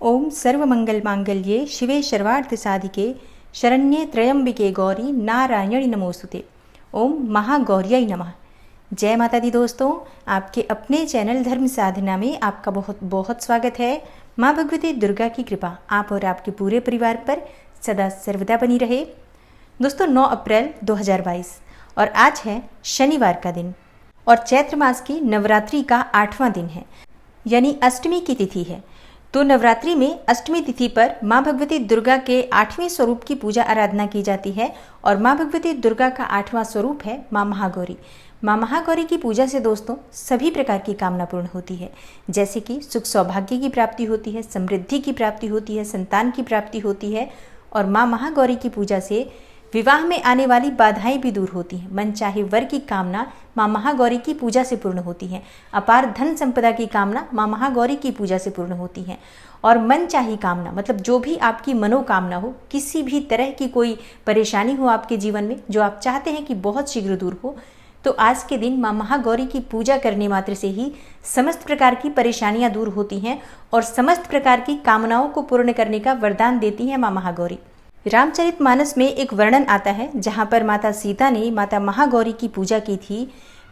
ओम सर्वमंगल मांगल्ये शिवे सर्वार्थ साधिके शरण्ये त्र्यंबिके गौरी नारायणी नमोस्तुते। ओम महागौर्यै नमः। जय माता दी दोस्तों, आपके अपने चैनल धर्म साधना में आपका बहुत बहुत स्वागत है। माँ भगवती दुर्गा की कृपा आप और आपके पूरे परिवार पर सदा सर्वदा बनी रहे। दोस्तों 9 अप्रैल 2022 और आज है शनिवार का दिन और चैत्र मास की नवरात्रि का 8वां दिन है, यानी अष्टमी की तिथि है। तो नवरात्रि में अष्टमी तिथि पर माँ भगवती दुर्गा के 8वें स्वरूप की पूजा आराधना की जाती है और माँ भगवती दुर्गा का 8वां स्वरूप है माँ महागौरी। माँ महागौरी की पूजा से दोस्तों सभी प्रकार की कामना पूर्ण होती है, जैसे कि सुख सौभाग्य की प्राप्ति होती है, समृद्धि की प्राप्ति होती है, संतान की प्राप्ति होती है और माँ महागौरी की पूजा से विवाह में आने वाली बाधाएं भी दूर होती हैं। मन चाहे वर की कामना माँ महागौरी की पूजा से पूर्ण होती है। अपार धन संपदा की कामना माँ महागौरी की पूजा से पूर्ण होती है और मन चाही कामना मतलब जो भी आपकी मनोकामना हो, किसी भी तरह की कोई परेशानी हो आपके जीवन में जो आप चाहते हैं कि बहुत शीघ्र दूर हो, तो आज के दिन माँ महागौरी की पूजा करने मात्र से ही समस्त प्रकार की परेशानियां दूर होती हैं और समस्त प्रकार की कामनाओं को पूर्ण करने का वरदान देती है माँ महागौरी। रामचरितमानस में एक वर्णन आता है जहाँ पर माता सीता ने माता महागौरी की पूजा की थी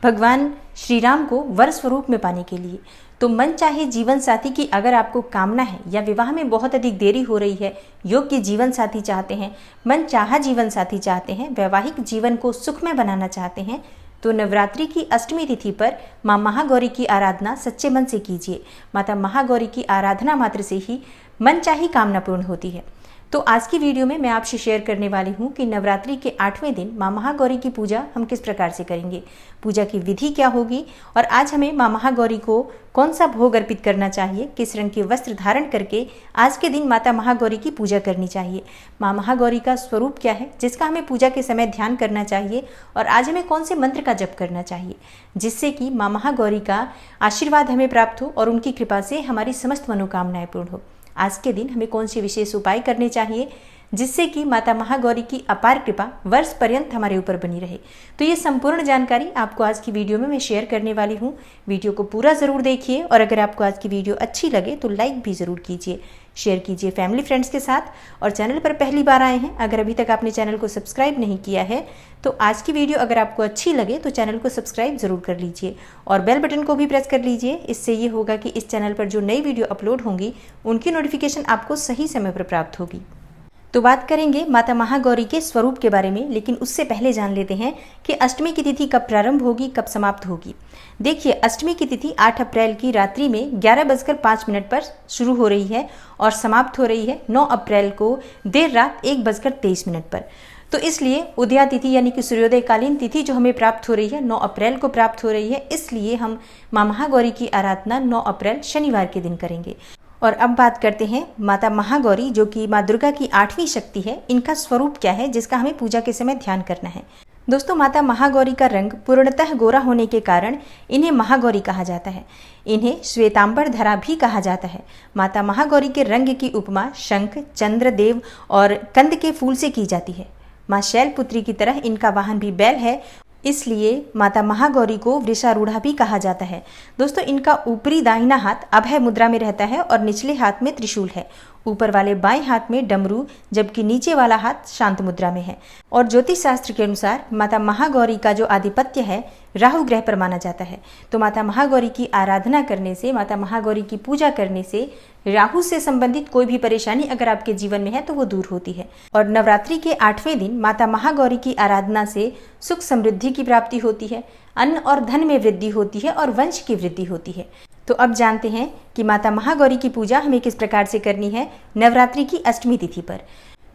भगवान श्री राम को वर स्वरूप में पाने के लिए। तो मन चाहे जीवन साथी की अगर आपको कामना है या विवाह में बहुत अधिक देरी हो रही है, योग्य जीवन साथी चाहते हैं, मन चाहा जीवन साथी चाहते हैं, वैवाहिक जीवन को सुखमय बनाना चाहते हैं, तो नवरात्रि की अष्टमी तिथि पर माँ महागौरी की आराधना सच्चे मन से कीजिए। माता महागौरी की आराधना मात्र से ही मन चाही कामना पूर्ण होती है। तो आज की वीडियो में मैं आपसे शेयर करने वाली हूँ कि नवरात्रि के 8वें दिन माँ महागौरी की पूजा हम किस प्रकार से करेंगे, पूजा की विधि क्या होगी और आज हमें माँ महागौरी को कौन सा भोग अर्पित करना चाहिए, किस रंग के वस्त्र धारण करके आज के दिन माता महागौरी की पूजा करनी चाहिए, माँ महागौरी का स्वरूप क्या है जिसका हमें पूजा के समय ध्यान करना चाहिए और आज हमें कौन से मंत्र का जप करना चाहिए जिससे कि माँ महागौरी का आशीर्वाद हमें प्राप्त हो और उनकी कृपा से हमारी समस्त मनोकामनाएं पूर्ण हो। आज के दिन हमें कौन से विशेष उपाय करने चाहिए जिससे कि माता महागौरी की अपार कृपा वर्ष पर्यंत हमारे ऊपर बनी रहे। तो ये संपूर्ण जानकारी आपको आज की वीडियो में मैं शेयर करने वाली हूँ। वीडियो को पूरा ज़रूर देखिए और अगर आपको आज की वीडियो अच्छी लगे तो लाइक भी ज़रूर कीजिए, शेयर कीजिए फैमिली फ्रेंड्स के साथ। और चैनल पर पहली बार आए हैं, अगर अभी तक आपने चैनल को सब्सक्राइब नहीं किया है तो आज की वीडियो अगर आपको अच्छी लगे तो चैनल को सब्सक्राइब ज़रूर कर लीजिए और बेल बटन को भी प्रेस कर लीजिए। इससे ये होगा कि इस चैनल पर जो नई वीडियो अपलोड होंगी उनकी नोटिफिकेशन आपको सही समय पर प्राप्त होगी। तो बात करेंगे माता महागौरी के स्वरूप के बारे में, लेकिन उससे पहले जान लेते हैं कि अष्टमी की तिथि कब प्रारंभ होगी, कब समाप्त होगी। देखिए, अष्टमी की तिथि 8 अप्रैल की रात्रि में 11:05 पर शुरू हो रही है और समाप्त हो रही है 9 अप्रैल को देर रात 1:23 पर। तो इसलिए उदया तिथि यानी कि सूर्योदयकालीन तिथि जो हमें प्राप्त हो रही है 9 अप्रैल को प्राप्त हो रही है, इसलिए हम माँ महागौरी की आराधना 9 अप्रैल शनिवार के दिन करेंगे। और अब बात करते हैं माता महागौरी जो कि माँ दुर्गा की 8वीं शक्ति है, इनका स्वरूप क्या है जिसका हमें पूजा के समय ध्यान करना है। दोस्तों, माता महागौरी का रंग पूर्णतः गोरा होने के कारण इन्हें महागौरी कहा जाता है। इन्हें श्वेतांबर धरा भी कहा जाता है। माता महागौरी के रंग की उपमा शंख, चंद्र देव और कंद के फूल से की जाती है। माँ शैलपुत्री की तरह इनका वाहन भी बैल है, इसलिए माता महागौरी को वृषारूढ़ा भी कहा जाता है। दोस्तों, इनका ऊपरी दाहिना हाथ अभय मुद्रा में रहता है और निचले हाथ में त्रिशूल है। ऊपर वाले बाएं हाथ में डमरू जबकि नीचे वाला हाथ शांत मुद्रा में है। और ज्योतिष शास्त्र के अनुसार माता महागौरी का जो आधिपत्य है राहु ग्रह पर माना जाता है। तो माता महागौरी की आराधना करने से, माता महागौरी की पूजा करने से राहु से संबंधित कोई भी परेशानी अगर आपके जीवन में है तो वो दूर होती है। और नवरात्रि के 8वें दिन माता महागौरी की आराधना से सुख समृद्धि की प्राप्ति होती है, अन्न और धन में वृद्धि होती है और वंश की वृद्धि होती है। तो अब जानते हैं कि माता महागौरी की पूजा हमें किस प्रकार से करनी है नवरात्रि की अष्टमी तिथि पर।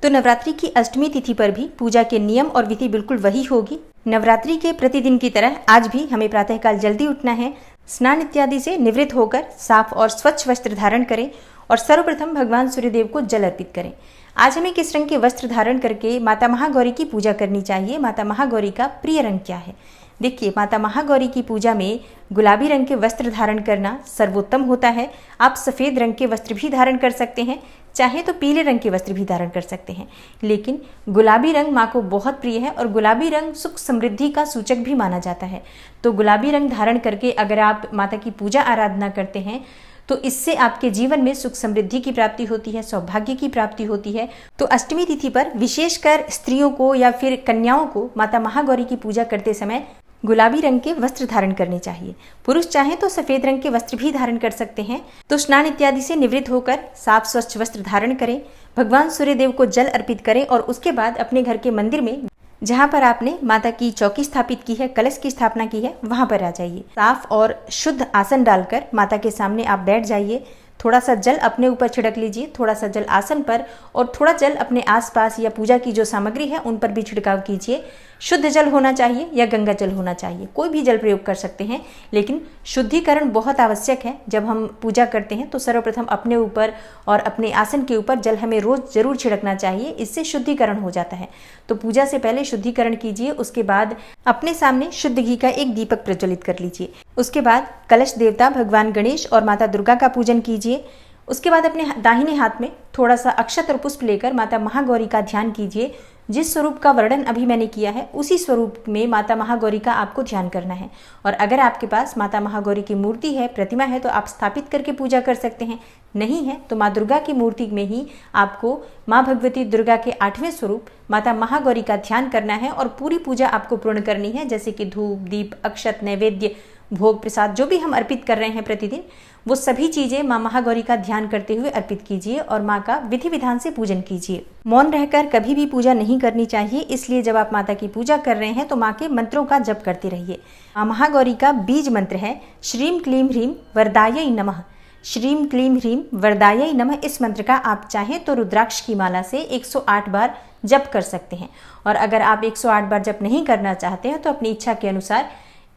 तो नवरात्रि की अष्टमी तिथि पर भी पूजा के नियम और विधि बिल्कुल वही होगी। नवरात्रि के प्रतिदिन की तरह आज भी हमें प्रातःकाल जल्दी उठना है, स्नान इत्यादि से निवृत्त होकर साफ और स्वच्छ वस्त्र धारण करें और सर्वप्रथम भगवान सूर्यदेव को जल अर्पित करें। आज हमें किस रंग के वस्त्र धारण करके माता महागौरी की पूजा करनी चाहिए, माता महागौरी का प्रिय रंग क्या है। देखिए, माता महागौरी की पूजा में गुलाबी रंग के वस्त्र धारण करना सर्वोत्तम होता है। आप सफ़ेद रंग के वस्त्र भी धारण कर सकते हैं, चाहे तो पीले रंग के वस्त्र भी धारण कर सकते हैं, लेकिन गुलाबी रंग माँ को बहुत प्रिय है और गुलाबी रंग सुख समृद्धि का सूचक भी माना जाता है। तो गुलाबी रंग धारण करके अगर आप माता की पूजा आराधना करते हैं तो इससे आपके जीवन में सुख समृद्धि की प्राप्ति होती है, सौभाग्य की प्राप्ति होती है। तो अष्टमी तिथि पर विशेषकर स्त्रियों को या फिर कन्याओं को माता महागौरी की पूजा करते समय गुलाबी रंग के वस्त्र धारण करने चाहिए। पुरुष चाहें तो सफेद रंग के वस्त्र भी धारण कर सकते हैं। तो स्नान इत्यादि से निवृत्त होकर साफ स्वच्छ वस्त्र धारण करें, भगवान सूर्यदेव को जल अर्पित करें और उसके बाद अपने घर के मंदिर में जहाँ पर आपने माता की चौकी स्थापित की है, कलश की स्थापना की है, वहां पर आ जाइए। साफ और शुद्ध आसन डालकर माता के सामने आप बैठ जाइए। थोड़ा सा जल अपने ऊपर छिड़क लीजिए, थोड़ा सा जल आसन पर और थोड़ा जल अपने आसपास या पूजा की जो सामग्री है उन पर भी छिड़काव कीजिए। शुद्ध जल होना चाहिए या गंगा जल होना चाहिए, कोई भी जल प्रयोग कर सकते हैं, लेकिन शुद्धिकरण बहुत आवश्यक है। जब हम पूजा करते हैं तो सर्वप्रथम अपने ऊपर और अपने आसन के ऊपर जल हमें रोज जरूर छिड़कना चाहिए, इससे शुद्धिकरण हो जाता है। तो पूजा से पहले शुद्धिकरण कीजिए, उसके बाद अपने सामने शुद्ध घी का एक दीपक प्रज्वलित कर लीजिए। उसके बाद कलश देवता भगवान गणेश और माता दुर्गा का पूजन कीजिए। उसके बाद अपने दाहिने हाथ में थोड़ा सा अक्षत और पुष्प लेकर माता महागौरी का ध्यान कीजिए। जिस स्वरूप का वर्णन अभी मैंने किया है उसी स्वरूप में माता महागौरी का आपको ध्यान करना है। और अगर आपके पास माता महागौरी की मूर्ति है, प्रतिमा है, तो आप स्थापित करके पूजा कर सकते हैं। नहीं है तो माँ दुर्गा की मूर्ति में ही आपको माँ भगवती दुर्गा के 8वें स्वरूप माता महागौरी का ध्यान करना है और पूरी पूजा आपको पूर्ण करनी है। जैसे कि धूप, दीप, अक्षत, नैवेद्य, भोग, प्रसाद जो भी हम अर्पित कर रहे हैं प्रतिदिन, वो सभी चीजें माँ महागौरी का ध्यान करते हुए अर्पित कीजिए और माँ का विधि विधान से पूजन कीजिए। मौन रहकर कभी भी पूजा नहीं करनी चाहिए, इसलिए जब आप माता की पूजा कर रहे हैं तो माँ के मंत्रों का जप करते रहिए। माँ महागौरी का बीज मंत्र है श्रीम क्लीम ह्रीम वरदायै नमः। श्रीम क्लीम ह्रीम वरदायै नमः, इस मंत्र का आप चाहें तो रुद्राक्ष की माला से 108 बार जप कर सकते हैं। और अगर आप 108 बार जप नहीं करना चाहते हैं तो अपनी इच्छा के अनुसार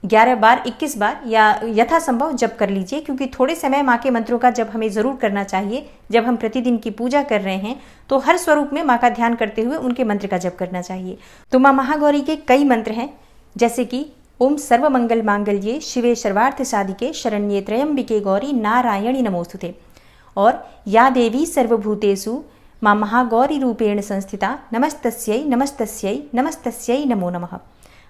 11 बार, 21 बार या यथासंभव जप कर लीजिए, क्योंकि थोड़े समय माँ के मंत्रों का जप हमें जरूर करना चाहिए। जब हम प्रतिदिन की पूजा कर रहे हैं तो हर स्वरूप में माँ का ध्यान करते हुए उनके मंत्र का जप करना चाहिए। तो माँ महागौरी के कई मंत्र हैं, जैसे कि ओम सर्व मंगल मांगल्ये शिवे सर्वार्थ साधिके शरण्ये त्र्यंबिके गौरी नारायणी नमोस्तुते, और या देवी सर्वभूतेषु माँ महागौरी रूपेण संस्थिता नमस्तस्यै नमस्तस्यै नमस्तस्यै नमो नमः।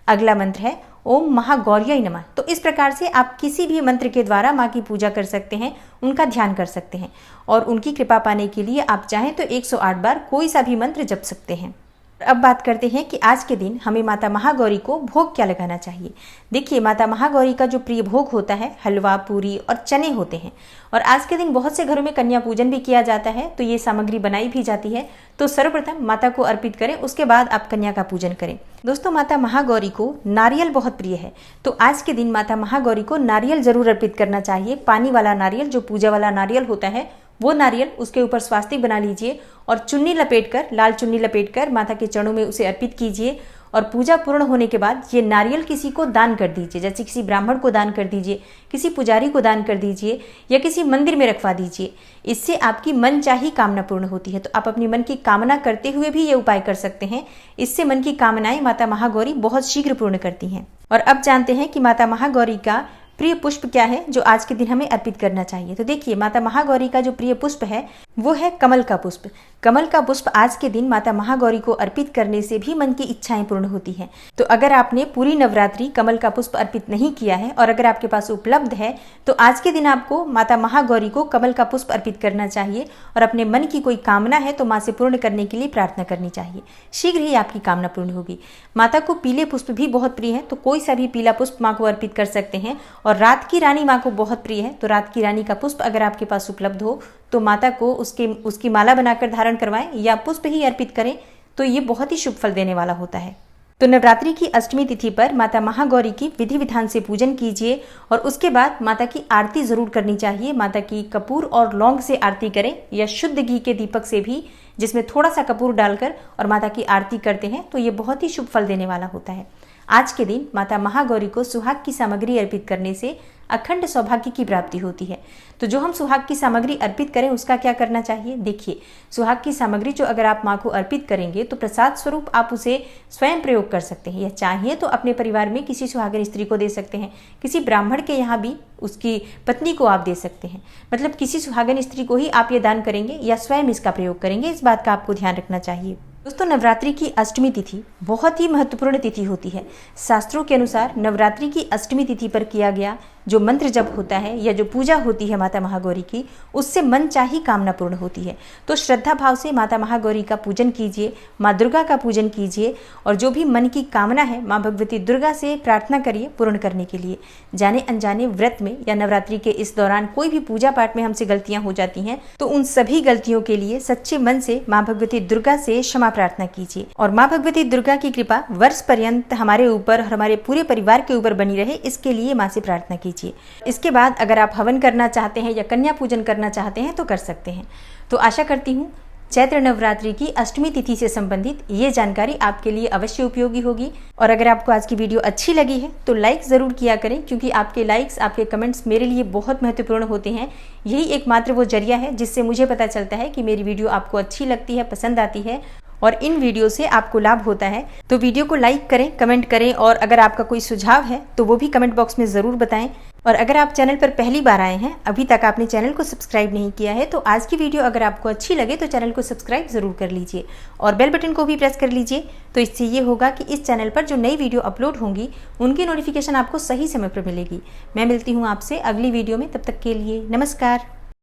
अगला मंत्र है ओम महागौर्यै नमः। तो इस प्रकार से आप किसी भी मंत्र के द्वारा माँ की पूजा कर सकते हैं, उनका ध्यान कर सकते हैं और उनकी कृपा पाने के लिए आप चाहें तो 108 बार कोई सा भी मंत्र जप सकते हैं। अब बात करते हैं कि आज के दिन हमें माता महागौरी को भोग क्या लगाना चाहिए। देखिए, माता महागौरी का जो प्रिय भोग होता है हलवा, पूरी और चने होते हैं। और आज के दिन बहुत से घरों में कन्या पूजन भी किया जाता है, तो ये सामग्री बनाई भी जाती है। तो सर्वप्रथम माता को अर्पित करें, उसके बाद आप कन्या का पूजन करें। दोस्तों, माता महागौरी को नारियल बहुत प्रिय है, तो आज के दिन माता महागौरी को नारियल जरूर अर्पित करना चाहिए। पानी वाला नारियल, जो पूजा वाला नारियल होता है वो नारियल, उसके ऊपर स्वास्तिक बना लीजिए और चुन्नी लपेटकर, लाल चुन्नी लपेटकर माता के चरणों में उसे अर्पित कीजिए। और पूजा पूर्ण होने के बाद ये नारियल किसी को दान कर दीजिए, जैसे किसी ब्राह्मण को दान कर दीजिए, किसी पुजारी को दान कर दीजिए या किसी मंदिर में रखवा दीजिए। इससे आपकी मनचाही कामना पूर्ण होती है। तो आप अपनी मन की कामना करते हुए भी ये उपाय कर सकते हैं। इससे मन की कामनाएं माता महागौरी बहुत शीघ्र पूर्ण करती हैं। और अब जानते हैं कि माता महागौरी का प्रिय पुष्प क्या है जो आज के दिन हमें अर्पित करना चाहिए। तो देखिए, माता महागौरी का जो प्रिय पुष्प है वो है कमल का पुष्प। कमल का पुष्प आज के दिन माता महागौरी को अर्पित करने से भी मन की इच्छाएं पूर्ण होती हैं। तो अगर आपने पूरी नवरात्रि कमल का पुष्प अर्पित नहीं किया है और अगर आपके पास उपलब्ध है तो आज के दिन आपको माता महागौरी को कमल का पुष्प अर्पित करना चाहिए और अपने मन की कोई कामना है तो माँ से पूर्ण करने के लिए प्रार्थना करनी चाहिए। शीघ्र ही आपकी कामना पूर्ण होगी। माता को पीले पुष्प भी बहुत प्रिय है, तो कोई सा भी पीला पुष्प माँ को अर्पित कर सकते हैं। और रात की रानी माँ को बहुत प्रिय है, तो रात की रानी का पुष्प अगर आपके पास उपलब्ध हो तो माता को उसकी माला बनाकर धारण करवाएं या पुष्प ही अर्पित करें, तो ये बहुत ही शुभ फल देने वाला होता है। तो नवरात्रि की अष्टमी तिथि पर माता महागौरी की विधि विधान से पूजन कीजिए और उसके बाद माता की आरती जरूर करनी चाहिए। माता की कपूर और लौंग से आरती करें या शुद्ध घी के दीपक से भी, जिसमें थोड़ा सा कपूर डालकर और माता की आरती करते हैं तो ये बहुत ही शुभ फल देने वाला होता है। आज के दिन माता महागौरी को सुहाग की सामग्री अर्पित करने से अखंड सौभाग्य की प्राप्ति होती है। तो जो हम सुहाग की सामग्री अर्पित करें उसका क्या करना चाहिए। देखिए, सुहाग की सामग्री जो अगर आप माँ को अर्पित करेंगे तो प्रसाद स्वरूप आप उसे स्वयं प्रयोग कर सकते हैं या चाहिए तो अपने परिवार में किसी सुहागिन स्त्री को दे सकते हैं, किसी ब्राह्मण के यहाँ भी उसकी पत्नी को आप दे सकते हैं। मतलब किसी सुहागिन स्त्री को ही आप ये दान करेंगे या स्वयं इसका प्रयोग करेंगे, इस बात का आपको ध्यान रखना चाहिए। दोस्तों, नवरात्रि की अष्टमी तिथि बहुत ही महत्वपूर्ण तिथि होती है। शास्त्रों के अनुसार नवरात्रि की अष्टमी तिथि पर किया गया जो मंत्र जप होता है या जो पूजा होती है माता महागौरी की, उससे मन चाही कामना पूर्ण होती है। तो श्रद्धा भाव से माता महागौरी का पूजन कीजिए, माँ दुर्गा का पूजन कीजिए और जो भी मन की कामना है माँ भगवती दुर्गा से प्रार्थना करिए पूर्ण करने के लिए। जाने अनजाने व्रत में या नवरात्रि के इस दौरान कोई भी पूजा पाठ में हमसे गलतियां हो जाती हैं तो उन सभी गलतियों के लिए सच्चे मन से माँ भगवती दुर्गा से क्षमा प्रार्थना कीजिए और माँ भगवती दुर्गा की कृपा वर्ष पर्यंत हमारे ऊपर और हमारे पूरे परिवार के ऊपर बनी रहे, इसके लिए माँ से प्रार्थना कीजिए। इसके बाद अगर आप हवन करना चाहते हैं या कन्या पूजन करना चाहते हैं तो कर सकते हैं। तो आशा करती हूँ चैत्र नवरात्रि की अष्टमी तिथि से संबंधित ये जानकारी आपके लिए अवश्य उपयोगी होगी। और अगर आपको आज की वीडियो अच्छी लगी है तो लाइक ज़रूर किया करें, क्योंकि आपके लाइक्स, आपके कमेंट्स मेरे लिए बहुत महत्वपूर्ण होते हैं। यही एकमात्र वो जरिया है जिससे मुझे पता चलता है कि मेरी वीडियो आपको अच्छी लगती है, पसंद आती है और इन वीडियो से आपको लाभ होता है। तो वीडियो को लाइक करें, कमेंट करें और अगर आपका कोई सुझाव है तो वो भी कमेंट बॉक्स में ज़रूर बताएं। और अगर आप चैनल पर पहली बार आए हैं, अभी तक आपने चैनल को सब्सक्राइब नहीं किया है, तो आज की वीडियो अगर आपको अच्छी लगे तो चैनल को सब्सक्राइब ज़रूर कर लीजिए और बेल बटन को भी प्रेस कर लीजिए। तो इससे ये होगा कि इस चैनल पर जो नई वीडियो अपलोड होंगी उनकी नोटिफिकेशन आपको सही समय पर मिलेगी। मैं मिलती हूँ आपसे अगली वीडियो में, तब तक के लिए नमस्कार।